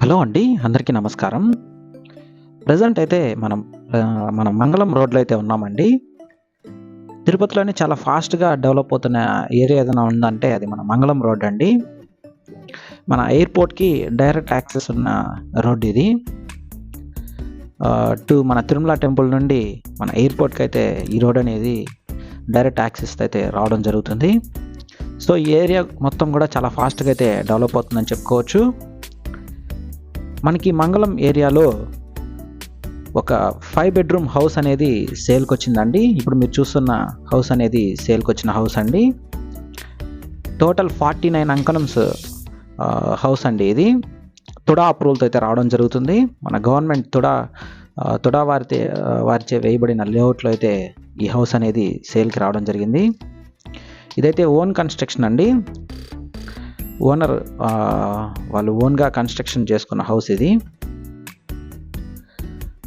Hello అండి, అందరికీ నమస్కారం. ప్రజెంట్ అయితే మనం మంగళం రోడ్లో అయితే ఉన్నామండి. తిరుపతిలోనే చాలా ఫాస్ట్గా డెవలప్ అవుతున్న ఏరియా ఏదైనా ఉందంటే అది మన మంగళం రోడ్ అండి. మన ఎయిర్పోర్ట్కి డైరెక్ట్ యాక్సెస్ ఉన్న రోడ్ ఇది. మన తిరుమల టెంపుల్ నుండి మన ఎయిర్పోర్ట్కి అయితే ఈ రోడ్ అనేది డైరెక్ట్ యాక్సెస్ అయితే రావడం జరుగుతుంది. సో ఈ ఏరియా మొత్తం కూడా చాలా ఫాస్ట్గా అయితే డెవలప్ అవుతుందని చెప్పుకోవచ్చు. మనకి మంగళం ఏరియాలో ఒక 5 బెడ్రూమ్ హౌస్ అనేది సేల్కి వచ్చిందండి. ఇప్పుడు మీరు చూస్తున్న హౌస్ అనేది సేల్కి వచ్చిన హౌస్ అండి. టోటల్ 49 అంకణమ్స్ హౌస్ అండి. ఇది తుడా అప్రూవల్తో అయితే రావడం జరుగుతుంది. మన గవర్నమెంట్ తుడా వారిచే వేయబడిన లేఅవుట్లో అయితే ఈ హౌస్ అనేది సేల్కి రావడం జరిగింది. ఇదైతే ఓన్ కన్స్ట్రక్షన్ అండి. ఓనర్ వాళ్ళు ఓన్గా కన్స్ట్రక్షన్ చేసుకున్న హౌస్ ఇది.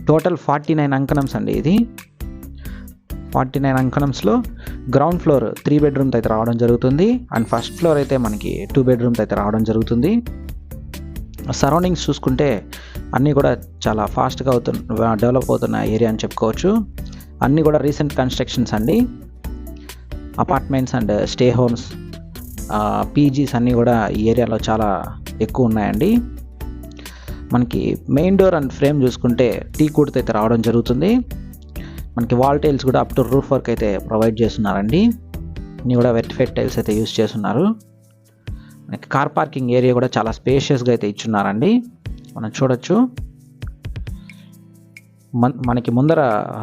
టోటల్ 49 అంకణమ్స్ అండి. ఇది 49 అంకణమ్స్లో గ్రౌండ్ ఫ్లోర్ 3 బెడ్రూమ్స్ అయితే రావడం జరుగుతుంది. అండ్ ఫస్ట్ ఫ్లోర్ అయితే మనకి 2 బెడ్రూమ్స్ అయితే రావడం జరుగుతుంది. సరౌండింగ్స్ చూసుకుంటే అన్నీ కూడా చాలా ఫాస్ట్గా డెవలప్ అవుతున్న ఏరియా అని చెప్పుకోవచ్చు. అన్నీ కూడా రీసెంట్ కన్స్ట్రక్షన్స్ అండి. Apartments and stay homes, PGs అన్నీ కూడా ఈ ఏరియాలో చాలా ఎక్కువ ఉన్నాయండి. మనకి మెయిన్ డోర్ అండ్ ఫ్రేమ్ చూసుకుంటే టీక్ వుడ్తో అయితే రావడం జరుగుతుంది. మనకి వాల్ టైల్స్ కూడా అప్ టు రూఫ్ వర్క్ అయితే ప్రొవైడ్ చేస్తున్నారండి. ఇన్ని కూడా వెర్టిఫైడ్ టైల్స్ అయితే యూస్ చేస్తున్నారు. మనకి కార్ పార్కింగ్ ఏరియా కూడా చాలా స్పేషియస్గా అయితే ఇచ్చున్నారండి. మనం చూడొచ్చు. మనకి ముందర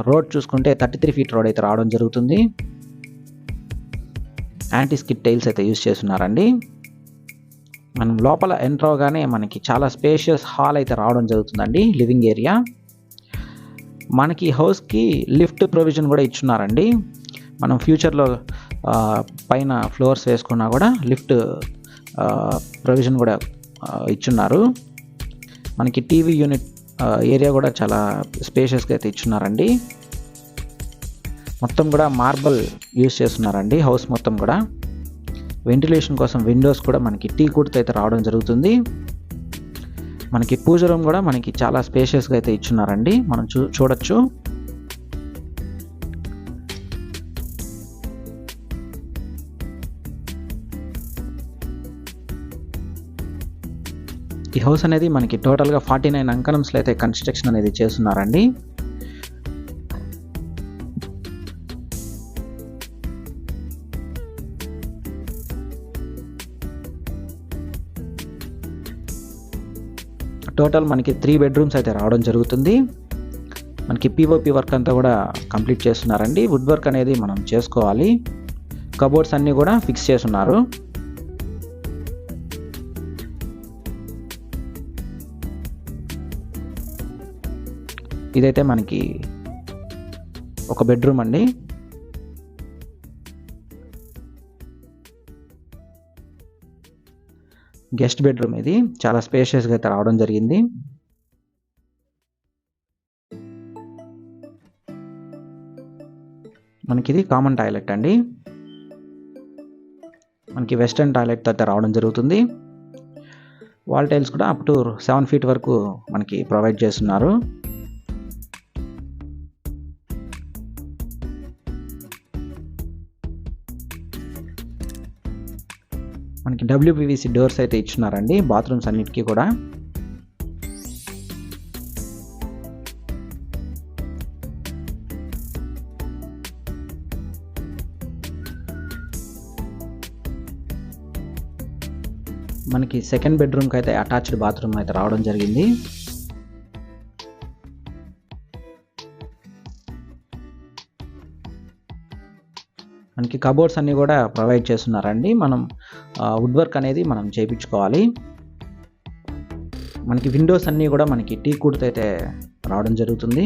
రోడ్ చూసుకుంటే 33 ఫీట్ రోడ్ అయితే రావడం జరుగుతుంది. యాంటీ స్కిడ్ టైల్స్ అయితే యూస్ చేస్తున్నారండి. మనం లోపల ఎంటర్ అవగానే మనకి చాలా స్పేషియస్ హాల్ అయితే రావడం జరుగుతుందండి. Living area. మనకి హౌస్కి లిఫ్ట్ ప్రొవిజన్ కూడా ఇచ్చున్నారండి. మనం ఫ్యూచర్లో పైన ఫ్లోర్స్ వేసుకున్నా కూడా లిఫ్ట్ ప్రొవిజన్ కూడా ఇచ్చున్నారు. మనకి టీవీ యూనిట్ ఏరియా కూడా చాలా స్పేషియస్గా అయితే ఇచ్చున్నారండి. మొత్తం కూడా మార్బల్ యూస్ చేస్తున్నారండి. హౌస్ మొత్తం కూడా వెంటిలేషన్ కోసం విండోస్ కూడా మనకి టీక్ వుడ్తో అయితే రావడం జరుగుతుంది. మనకి పూజ రూమ్ కూడా మనకి చాలా స్పేషియస్గా అయితే ఇచ్చున్నారండి. మనం చూడొచ్చు. ఈ హౌస్ అనేది మనకి టోటల్గా 49 అంకణమ్స్లో అయితే కన్స్ట్రక్షన్ అనేది చేస్తున్నారండి. టోటల్ మనకి 3 బెడ్రూమ్స్ అయితే రావడం జరుగుతుంది. మనకి పిఓపి వర్క్ అంతా కూడా కంప్లీట్ చేస్తున్నారండి. వుడ్ వర్క్ అనేది మనం చేసుకోవాలి. కబోర్డ్స్ అన్నీ కూడా ఫిక్స్ చేస్తున్నారు. ఇదైతే మనకి ఒక బెడ్రూమ్ అండి. గెస్ట్ బెడ్రూమ్ ఇది. చాలా స్పేషియస్గా అయితే రావడం జరిగింది. మనకి ఇది కామన్ టాయిలెట్ అండి. మనకి వెస్టర్న్ టాయిలెట్ అయితే రావడం జరుగుతుంది. వాల్ టైల్స్ కూడా అప్ టు 7 ఫీట్ వరకు మనకి ప్రొవైడ్ చేస్తున్నారు. మనకి WPVC డోర్స్ అయితే ఇచ్చున్నారండి బాత్రూమ్స్ అన్నిటికీ కూడా. మనకి సెకండ్ బెడ్రూమ్కి అయితే అటాచ్డ్ బాత్రూమ్ అయితే రావడం జరిగింది. మనకి కబోర్డ్స్ అన్నీ కూడా ప్రొవైడ్ చేస్తున్నారండి. మనం వుడ్ వర్క్ అనేది మనం చేయించుకోవాలి. మనకి విండోస్ అన్నీ కూడా మనకి టీక్ వుడ్తో అయితే రావడం జరుగుతుంది.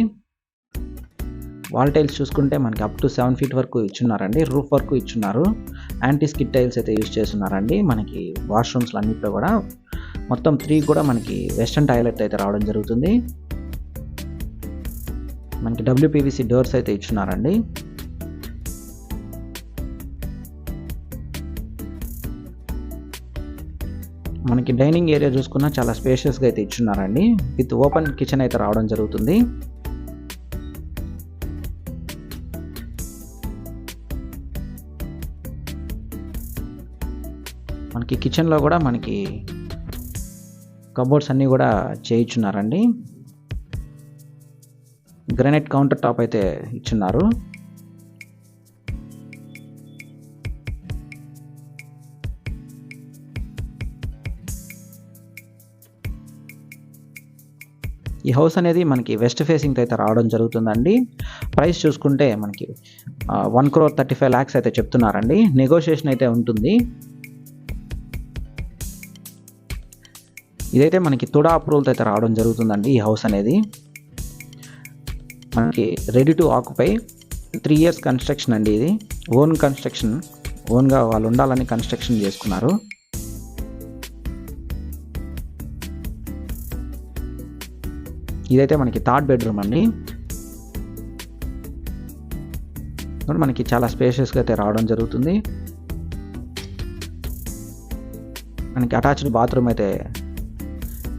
వాల్ టైల్స్ చూసుకుంటే మనకి అప్ టు 7 ఫీట్ వరకు ఇచ్చున్నారండి. రూఫ్ వర్క్ ఇచ్చున్నారు. యాంటీ స్కిడ్ టైల్స్ అయితే యూస్ చేస్తున్నారండి. మనకి వాష్రూమ్స్లో అన్నింటిలో కూడా మొత్తం 3 కూడా మనకి వెస్టర్న్ టాయిలెట్ అయితే రావడం జరుగుతుంది. మనకి WPVC డోర్స్ అయితే ఇచ్చున్నారండి. మనకి డైనింగ్ ఏరియా చూసుకున్నా చాలా స్పేషియస్గా అయితే ఇచ్చున్నారండి. విత్ ఓపెన్ కిచెన్ అయితే రావడం జరుగుతుంది. మనకి కిచెన్లో కూడా మనకి కబోర్డ్స్ అన్నీ కూడా చేయించున్నారండి. గ్రానైట్ కౌంటర్ టాప్ అయితే ఇచ్చున్నారు. ఈ హౌస్ అనేది మనకి వెస్ట్ ఫేసింగ్ అయితే రావడం జరుగుతుందండి. ప్రైస్ చూసుకుంటే మనకి 1,35,00,000 అయితే చెప్తున్నారండి. నెగోషియేషన్ అయితే ఉంటుంది. ఇదైతే మనకి తుడా అప్రూవల్ అయితే రావడం జరుగుతుందండి. ఈ హౌస్ అనేది మనకి ready to occupy 3 years construction అండి. ఇది ఓన్ కన్స్ట్రక్షన్, ఓన్గా వాళ్ళు ఉండాలని కన్స్ట్రక్షన్ చేసుకున్నారు. ఇదైతే మనకి 3rd బెడ్రూమ్ అండి. మనకి చాలా స్పేషియస్గా అయితే రావడం జరుగుతుంది. మనకి అటాచ్డ్ బాత్రూమ్ అయితే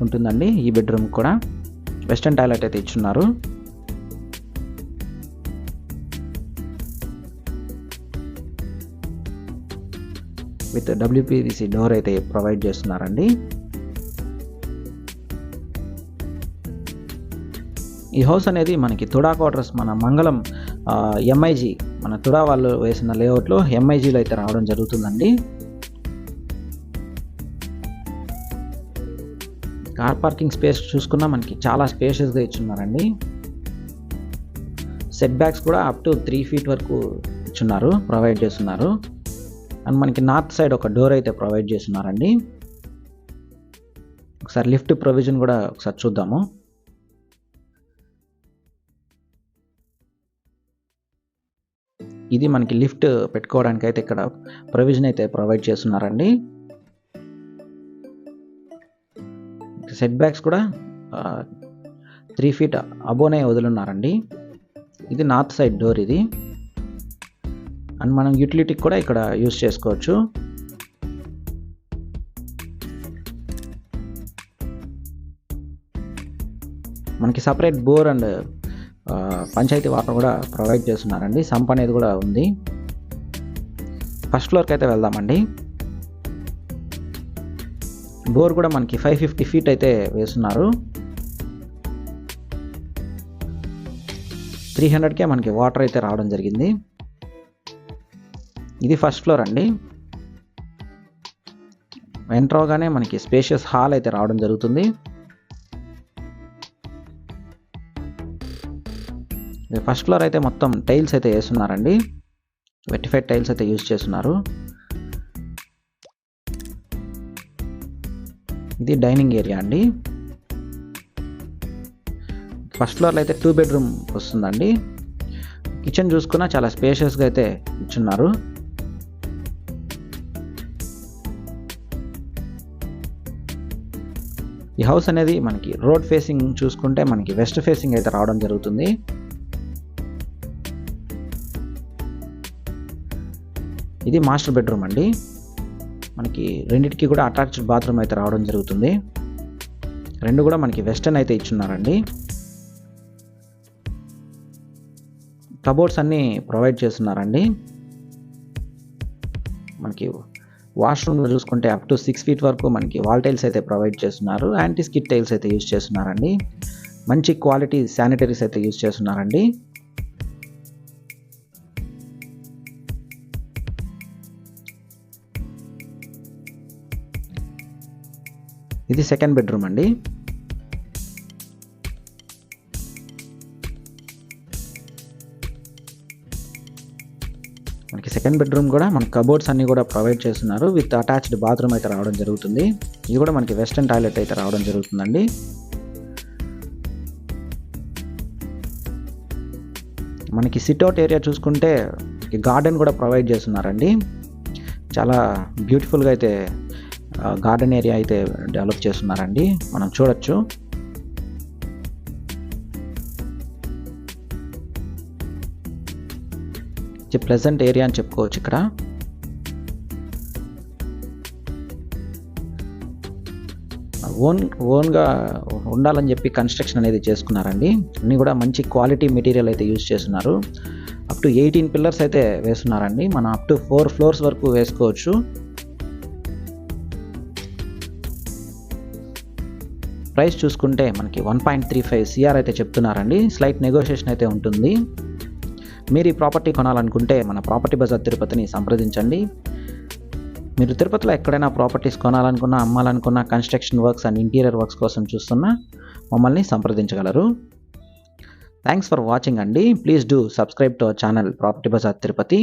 ఉంటుందండి. ఈ బెడ్రూమ్ కూడా వెస్టర్న్ టాయిలెట్ అయితే ఇచ్చున్నారు. విత్ WPVC డోర్ అయితే ప్రొవైడ్ చేస్తున్నారండి. ఈ హౌస్ అనేది మనకి తుడా క్వార్టర్స్, మన మంగళం MIG, మన తుడా వాళ్ళు వేసిన లేఅవుట్లో MIGలో అయితే రావడం జరుగుతుందండి. కార్ పార్కింగ్ స్పేస్ చూసుకున్నా మనకి చాలా స్పేషియస్గా ఇచ్చున్నారండి. సెట్ బ్యాక్స్ కూడా అప్ టు 3 feet వరకు ఇచ్చున్నారు, ప్రొవైడ్ చేస్తున్నారు. అండ్ మనకి నార్త్ సైడ్ ఒక డోర్ అయితే ప్రొవైడ్ చేస్తున్నారండి. ఒకసారి లిఫ్ట్ ప్రొవిజన్ కూడా ఒకసారి చూద్దాము. ఇది మనకి లిఫ్ట్ పెట్టుకోవడానికి అయితే ఇక్కడ ప్రొవిజన్ అయితే ప్రొవైడ్ చేస్తున్నారండి. సెట్ బ్యాక్స్ కూడా 3 feet అబోనే వదులున్నారండి. ఇది నార్త్ సైడ్ డోర్ ఇది. అండ్ మనం యూటిలిటీకి కూడా ఇక్కడ యూస్ చేసుకోవచ్చు. మనకి separate bore and panchayat water కూడా ప్రొవైడ్ చేస్తున్నారండి. సంప్ అనేది కూడా ఉంది. ఫస్ట్ ఫ్లోర్కి అయితే వెళ్దామండి. బోర్ కూడా మనకి 550 feet అయితే వేస్తున్నారు. 300కే మనకి వాటర్ అయితే రావడం జరిగింది. ఇది ఫస్ట్ ఫ్లోర్ అండి. ఎంటర్ అవగానే మనకి స్పేషియస్ హాల్ అయితే రావడం జరుగుతుంది. ఫస్ట్ ఫ్లోర్ అయితే మొత్తం టైల్స్ అయితే వేస్తున్నారండి. వెటిఫైడ్ టైల్స్ అయితే యూజ్ చేస్తున్నారు. ఇది డైనింగ్ ఏరియా అండి. ఫస్ట్ ఫ్లోర్లో అయితే 2 bedroom వస్తుందండి. కిచెన్ చూసుకున్నా చాలా స్పేషియస్గా అయితే ఇచ్చున్నారు. ఈ హౌస్ అనేది మనకి రోడ్ ఫేసింగ్ చూసుకుంటే మనకి వెస్ట్ ఫేసింగ్ అయితే రావడం జరుగుతుంది. ఇది మాస్టర్ బెడ్రూమ్ అండి. మనకి రెండిటికి కూడా అటాచ్డ్ బాత్రూమ్ అయితే రావడం జరుగుతుంది. రెండు కూడా మనకి వెస్టర్న్ అయితే ఇచ్చున్నారండి. కబోర్డ్స్ అన్నీ ప్రొవైడ్ చేస్తున్నారండి. మనకి వాష్రూమ్లో చూసుకుంటే అప్ టు 6 feet వరకు మనకి వాల్ టైల్స్ అయితే ప్రొవైడ్ చేస్తున్నారు. యాంటీ స్కిడ్ టైల్స్ అయితే యూజ్ చేస్తున్నారండి. మంచి క్వాలిటీ శానిటరీస్ అయితే యూజ్ చేస్తున్నారండి. ఇది సెకండ్ బెడ్రూమ్ అండి. మనకి సెకండ్ బెడ్రూమ్ కూడా మన కబోర్డ్స్ అన్నీ కూడా ప్రొవైడ్ చేస్తున్నారు. విత్ అటాచ్డ్ బాత్రూమ్ అయితే రావడం జరుగుతుంది. ఇది కూడా మనకి వెస్టర్న్ టాయిలెట్ అయితే రావడం జరుగుతుందండి. మనకి సిట్అవుట్ ఏరియా చూసుకుంటే గార్డెన్ కూడా ప్రొవైడ్ చేస్తున్నారండి. చాలా బ్యూటిఫుల్గా అయితే గార్డెన్ ఏరియా అయితే డెవలప్ చేస్తున్నారండి. మనం చూడొచ్చు. ప్లెజెంట్ ఏరియా అని చెప్పుకోవచ్చు. ఇక్కడ ఓన్గా ఉండాలని చెప్పి కన్స్ట్రక్షన్ అనేది చేసుకున్నారండి. అన్నీ కూడా మంచి క్వాలిటీ మెటీరియల్ అయితే యూజ్ చేస్తున్నారు. అప్ టు 18 పిల్లర్స్ అయితే వేస్తున్నారండి. మనం అప్ టు 4 ఫ్లోర్స్ వరకు వేసుకోవచ్చు. ప్రైస్ చూసుకుంటే మనకి 1.35 CR అయితే చెప్తున్నారండి. స్లైట్ నెగోషియేషన్ అయితే ఉంటుంది. మీరు ఈ ప్రాపర్టీ కొనాలనుకుంటే మన ప్రాపర్టీ బజార్ తిరుపతిని సంప్రదించండి. మీరు తిరుపతిలో ఎక్కడైనా ప్రాపర్టీస్ కొనాలనుకున్నా, అమ్మాలనుకున్నా, construction works and interior works కోసం చూస్తున్నా మమ్మల్ని సంప్రదించగలరు. థ్యాంక్స్ ఫర్ వాచింగ్ అండి. Please do subscribe to our channel property bazaar Tirupati.